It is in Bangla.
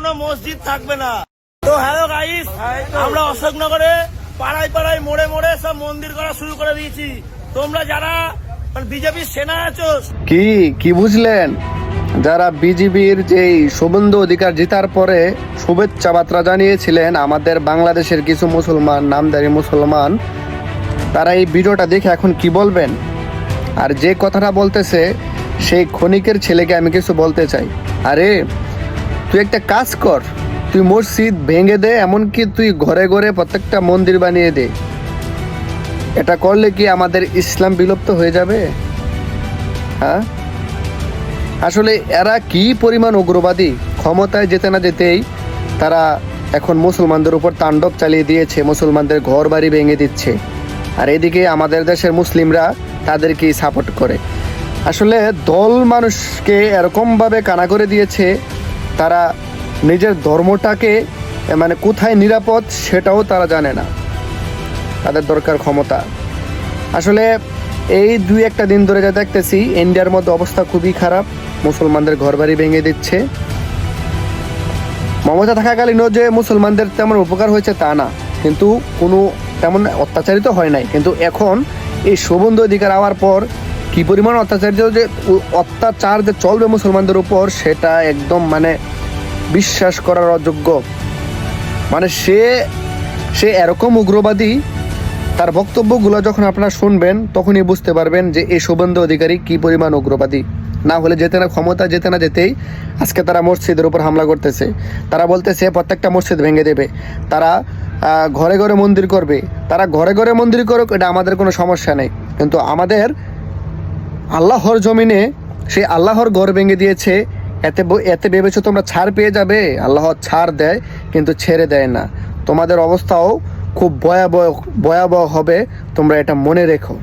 কোনো মসজিদ থাকবে না। তো হ্যালো গাইস, আমরা অশোকনগরে পাড়ায় পাড়ায় মোড়ে মোড়ে সব মন্দির করা শুরু করে দিয়েছি। তোমরা যারা বিজেপির সেনা আছো, কি বুঝলেন? যারা বিজেপির যেই শুভেন্দু অধিকার জেতার পরে শুভেচ্ছা বার্তা জানিয়েছিলেন আমাদের বাংলাদেশের কিছু মুসলমান, নামধারী মুসলমান, তারা এই ভিডিওটা দেখে এখন কি বলবেন? আর যে কথাটা বলতেছে সেই ক্ষণিকের ছেলেকে আমি কিছু বলতে চাই। আরে তুই একটা কাজ কর, তুই মসজিদ ভেঙে দে, এমনকি তুই ঘরে ঘরে প্রত্যেকটা মন্দির বানিয়ে দে। এটা করলে কি আমাদের ইসলাম বিলুপ্ত হয়ে যাবে? হ্যাঁ, আসলে এরা কি পরিমাণ উগ্রবাদী, ক্ষমতায় যেতে না যেতেই তারা এখন মুসলমানদের উপর তাণ্ডব চালিয়ে দিয়েছে, মুসলমানদের ঘর বাড়ি ভেঙে দিচ্ছে। আর এদিকে আমাদের দেশের মুসলিমরা তাদেরকেই সাপোর্ট করে। আসলে দল মানুষকে এরকমভাবে কানা করে দিয়েছে, তারা নিজের ধর্মটাকে মানে কোথায় নিরাপদ সেটাও তারা জানে না। তাদের দরকার ক্ষমতা। আসলে এই দুই একটা দিন ধরে যা দেখতেছি, ইন্ডিয়ার মধ্যে অবস্থা খুবই খারাপ, মুসলমানদের ঘরবাড়ি ভেঙে দিচ্ছে। মমতা থাকাকালীনও যে মুসলমানদের তেমন উপকার হয়েছে তা না, কিন্তু কোনো তেমন অত্যাচারিত হয় নাই। কিন্তু এখন এই শুভেন্দু অধিকার হওয়ার পর কি পরিমাণ অত্যাচার যে চলবে মুসলমানদের উপর, সেটা একদম মানে বিশ্বাস করার অযোগ্য। মানে সে এরকম উগ্রবাদী, তার বক্তব্যগুলো যখন আপনারা শুনবেন তখনই বুঝতে পারবেন যে এই শুভেন্দু অধিকারী কি পরিমাণ উগ্রবাদী। না হলে ক্ষমতা যেতে না যেতেই আজকে তারা মসজিদের উপর হামলা করতেছে। তারা বলতেছে প্রত্যেকটা মসজিদ ভেঙে দেবে, তারা ঘরে ঘরে মন্দির করবে। তারা ঘরে ঘরে মন্দির করুক, এটা আমাদের কোনো সমস্যা নেই, কিন্তু আমাদের আল্লাহর জমিনে সেই আল্লাহর ঘর ভেঙে দিয়েছে। এতে ভেবেছো তোমরা ছাড় পেয়ে যাবে? আল্লাহ ছাড় দেয় কিন্তু ছেড়ে দেয় না। তোমাদের অবস্থাও খুব ভয়াবহ হবে, তোমরা এটা মনে রেখো।